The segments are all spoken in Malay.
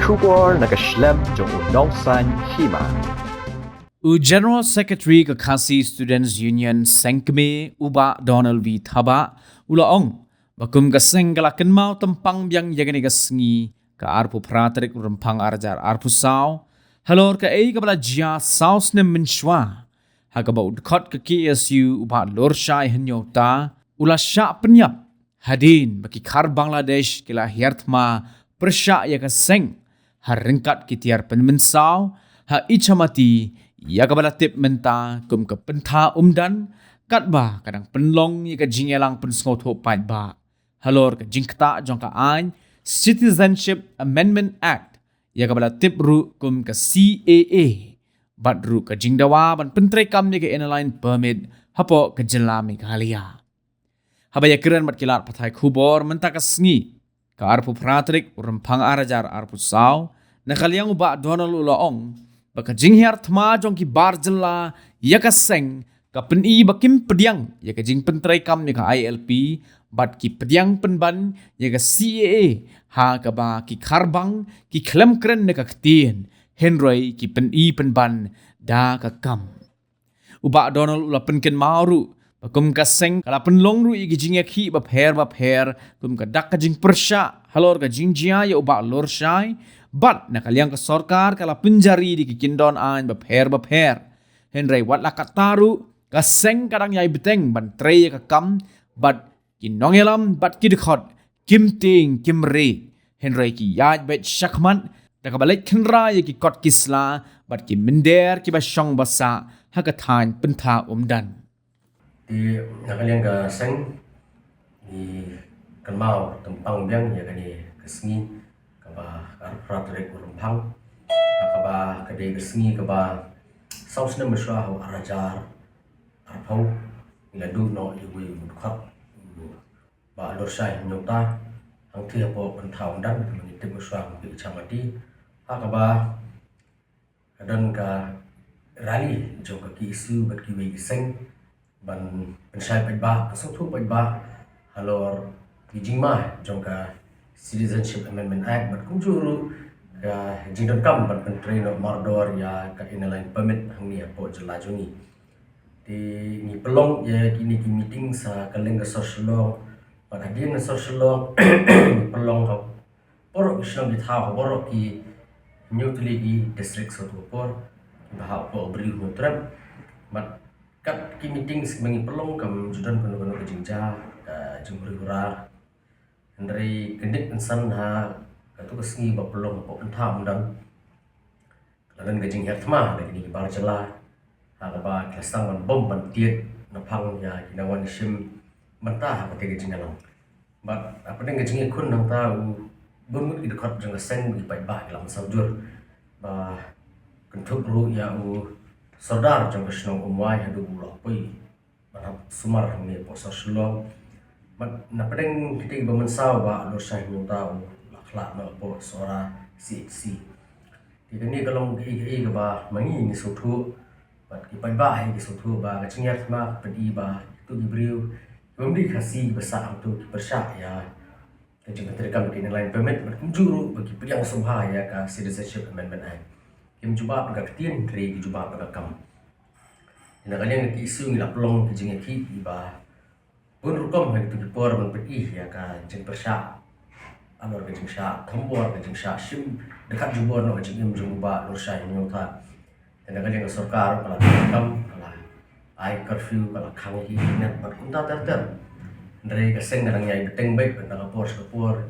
Shubor nakaslem jong unongsan hima. General Secretary ka Khasi Students Union Sengkme Uba Donald V Thaba ulaong bakum ka sengkala kenmau tempang biang yagani ka sengi ka arpu pratrik rempang arjar arpu saw halor ka ka bala jia saus ne menshwa ha ka ba udkot ka KSU uba lorshai hanyota ula sya penyap hadin baki khar Bangladesh kila hiertma persya ya ka seng ha rengkat kitiar penmensaw ha ichamati ya kabala tip menta kum ke pentha umdan kat ba kadang penlong ya ka jingelang pensngot ho pai ba halor ka jingkta jong ka ain Citizenship Amendment Act ya kabala tip ru kum ka CAA bat ru ka jingdawa ban pentre kam ni ka inline permit hapo ka jelami ka halia habaya keren mat kilat pathai khubor menta ka sngi ka arpu pratrik rempang arajar arpu saw na kaliang uba Donald ulaong baka jinghiar thma jong ki barjela yaka seng ka peni bakim pediang yaka jing pentrai kam ni ka ILP bat ki pediang penban yaka CAA ha ka ba ki kharbang ki khlem kren ne ka ktien henroi ki peni penban da ka kam uba Donald ula penken mauru bakum ka seng kala penlong ru igi jing yakhi ba pher kum ka dak ka jing persya halor ka jing jia ya uba lor shai But nakaliang ka sorkar kala penjari di kikindon an bapher Henry wat la kataru ka seng kadang yai beteng ban trey ka kam but kinongelam but kidkhot kim ting kim re Henry ki yaj bet shakman da ka balai khenra ye ki kot kisla but ki minder ki ba shong basa ha ka than pentha umdan di nakaliang ka seng di kanmau tempang biang ya kani kesni kaba pratrik rumpang kaba kade kesni kaba sausna mesra ho arajar arpau ngadu no yui mukhat ba lorsai nyota ang thia po penthau dan mengitip mesra bi chamati kaba kadan ka rally jo ka ki isu bat ki wei seng ban pensai pai ba kasong thu pai ba halor kijingma jong ka Citizenship Amendment Act but kung juru ka jingdon kam ban pentri no mardor ya ka inline permit hangni po jelajuni di ni pelong ya kini ki meeting sa kaleng social ban adin social pelong ka porok islam di tha porok ki new tuli district so por bahap po beri mutram but kat ki meeting mengi pelong kam judan kono ka jingja ka jumhuri ura dari kendik insan ha katu kesngi ba pelong po entam dan kalan gajing hertma lagi ni bar jela ha ba klasang ban bom ban tiet na phang ya kinawan sim manta ha te gajing alang but apa deng gajing kun nang ta bungut ki dekat jeng sen di pai ba lam saujur ba kentuk ru ya sodar jeng kesnong umwai hadu bulo pui ba sumar ni po sasulong na pedeng kita bermensau ba lor syah nyota lakhlak na po sora CHC di ni kalau ke ba mangi ni sotu bat ki pai ba hai ki sotu ba kacingya ma pedi ba tu gibriu bumdi khasi besar tu ki persya ya ke jeng terekam di lain permit juru bagi pediang somha ya ka Citizenship Amendment Act kim cuba pegak tien tri ki cuba pegak kam ina kalian ki isu ngila pelong ki jeng ki ba pun rukom hai tu por man peti ya ka jeng persya amor ke jeng sya thambor ke jeng sya sim dekat jubor no jeng im jeng ba lor syai nyota dan dengan yang sarkar kala kam kala ai curfew kala khangi net bat kunta ter dari ka seng nang yai beteng baik kala por skapor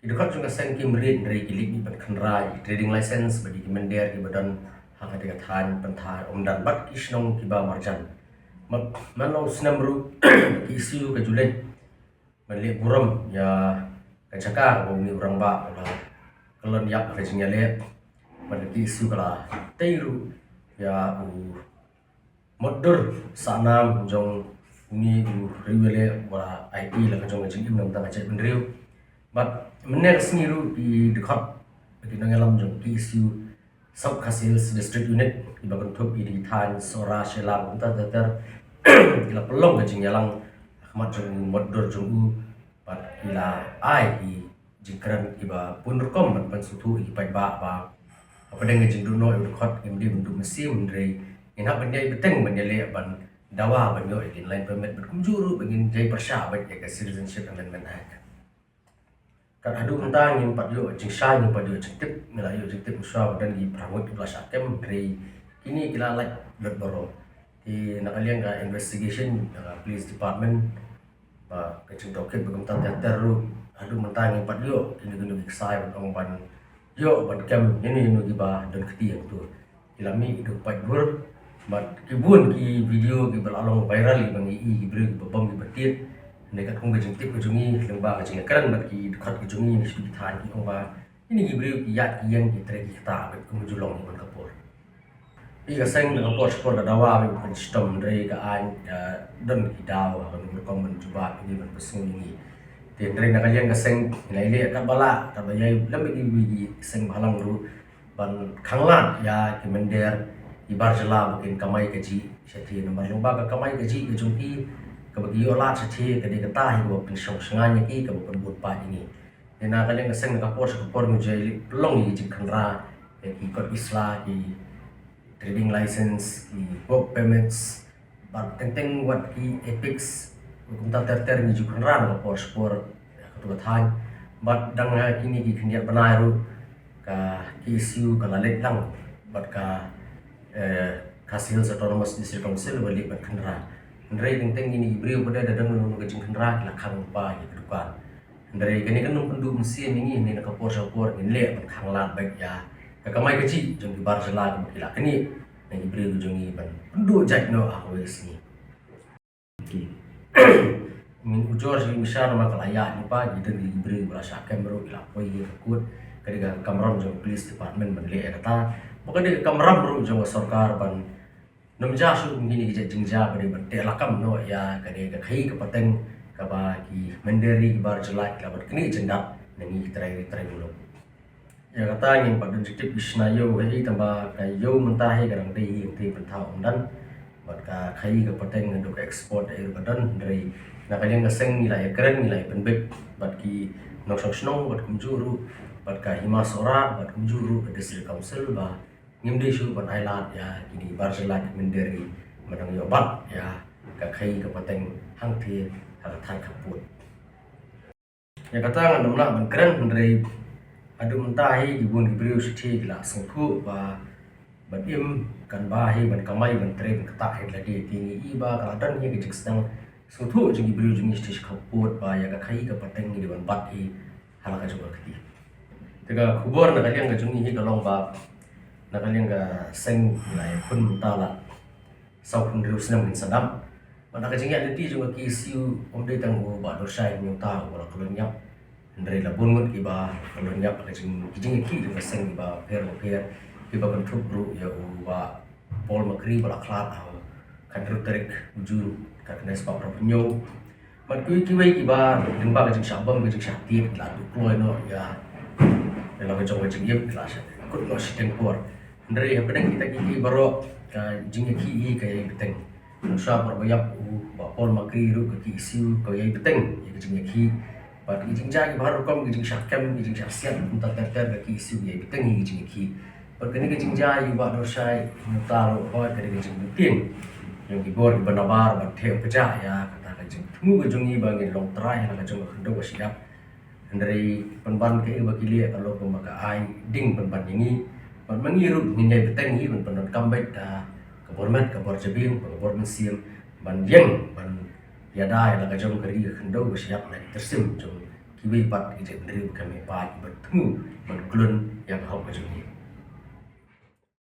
dekat jeng seng kim rin dari kilik ni ban khanrai trading license bagi mender di badan hak dekat han pentha umdan bat kisnong kiba marjan Malau senam ru isu ke julen melihat buram ya kacakar bau ni orang ba kalau niap ke jingale melihat isu kala teiru ya modder sanam jong ni riwele wala IP la jong jing nam ta chat benriu but mener sniru di dekat bagi nangalam jong isu sub kasil district unit di bagian top di than sora shelang ta ila pelong ke jing yalang ahmad jong modor jong bat ila ai di jikran iba pun rekom ban sutu ipai ba apa dengan jing duno ibu khot imdi bentuk mesin dari ina bandai beteng bandai ban dawa ban yo in line permit ban juru bangin jai persya ban ya citizenship amendment act kan adu mentang yang pat yo jing sai yang pat yo jing tip melayu jing tip usah dan di perawat belas akem dari kini kila like dot boro di nakalian ka investigation police department ba kecing doket bagam teru adu mentang yang pat yo kini gunu sai ban ban yo ban kem ini giba dan ketiang tu ilami itu pat gur bat kibun ki video ki belalong viral bang i beri babam ki batit nekat kong kejeng tip kejungi lembah kejeng keran bat ki dekat kejungi ni sudah tahan ki kong ba ini ki beri ki yat ki yang ki trek ki ta bat kong julong ni ban kapor i ka seng na kapor sport da dawa ban sistem dari ka an dan ki daw kan kong ban cuba ini ban pesung ini dari nakalian ka seng nilai ka bala ta bayai lambi ki seng halang ru ban khanglan ya ki mender ibar jela bukin kamai gaji seti nomor lomba ka kamai gaji ke jumpi ke bagi olat seti ke de kata hi go pinsong senganya ki ke bukan but pa ini dena kalian ngeseng ka por ngujai pelong ni jik khandra ki kot isla ki trading license ki work permits bat teng wat ki epics hukum ta ter ni jik khandra ka por ketua than bat dang kini ki khendiat banai ru ka ki isu ka lalet lang bat ka Kasih Autonomous District Council balik ban kendra. Ndrai teng ini beriu pada dadang nunu kecing kendra kila kang pa gitu kan. Ndrai kini kan pendu mesin ini nak kapor ini le ban kang lat baik ya. Kakamai kecil jong di bar jela kila kini nang beriu jong ban pendu jak no aku sini. Min ujor sing misal nama kelaya ni pa gitu di beriu berasa kamera kila poi kut kadiga kamron jong police department ban le kata pokoknya kamram ru jong sarkar ban namja su ngini ki jingja bade ban te lakam no ya kade ka khai ka pateng ka ba ki mandiri ki bar jelak la bat kini jenda nangi trai mulo ya kata ngin padun sikit bisna yo hei tamba ka yo mentah he garang dei ti pentau dan bat ka khai ka pateng ndu ka export air badan dari nakalian ka seng nilai keren nilai penbek bat ki noksong snong bat kumjuru bat ka himasora bat kumjuru ke district council ba ngimdi su ban island ya kini barselat menderi madang yobat ya ka khai ka pateng hang thi ha thai kaput ya kata ngan nomla ban keren dari adu mentai gibun gibriu sithi la sengku ba ban im kan ba hi ban kamai ban tren kata he lagi tini iba kaladan hi gijik sedang sengtu jing gibriu jing sithi kaput ba ya ka khai ka pateng di ban bat hi halaka juga kiti tega kubur na kalian ga jungi hi galong ba nakalian ga seng nilai pun mentala sau pun riu senam bin sadam pada kejengnya nanti juga ki siu omde tanggu ba dorsai nyuta wala kolonyap ndre la bungut ki ba kolonyap kejeng ki juga seng ba per ki ba kan bro ya ba pol makri bala klat kan terik ujur ka knes pa propnyo man ki wai ki ba dimba kejeng sabam kejeng syati la deploy no ya la kejeng yep kelas kut no sitengpor dari apa yang kita kiki baru ka jingnya ki kaya beteng nusa perbayap ba pol makri ru ka ki isu kaya beteng ya jingnya ki ba ki jingja ki baru kom ki jing syakam ki jing syasiat unta ter ka ki isu ya beteng ki jingnya ki ba kini ki jingja yu ba dosai mutaro ba ka ki jing butin yang ki bor ki banabar ba theu peja ya kata ka jing temu ka jungi ba ngi long trai na ka jung khndo ba siap dari penban ke ba ki le kalau ko maka ai ding penban ini ban mangiru nindai beteng hi ban panon kambait ka bormet ka borjabim ka bormensiam ban yang ban yada la ka jom kari ka khndo ka siap na tersim jom kiwi pat ki je ndri ka me pa ki bertemu ban klun yang hau ka jom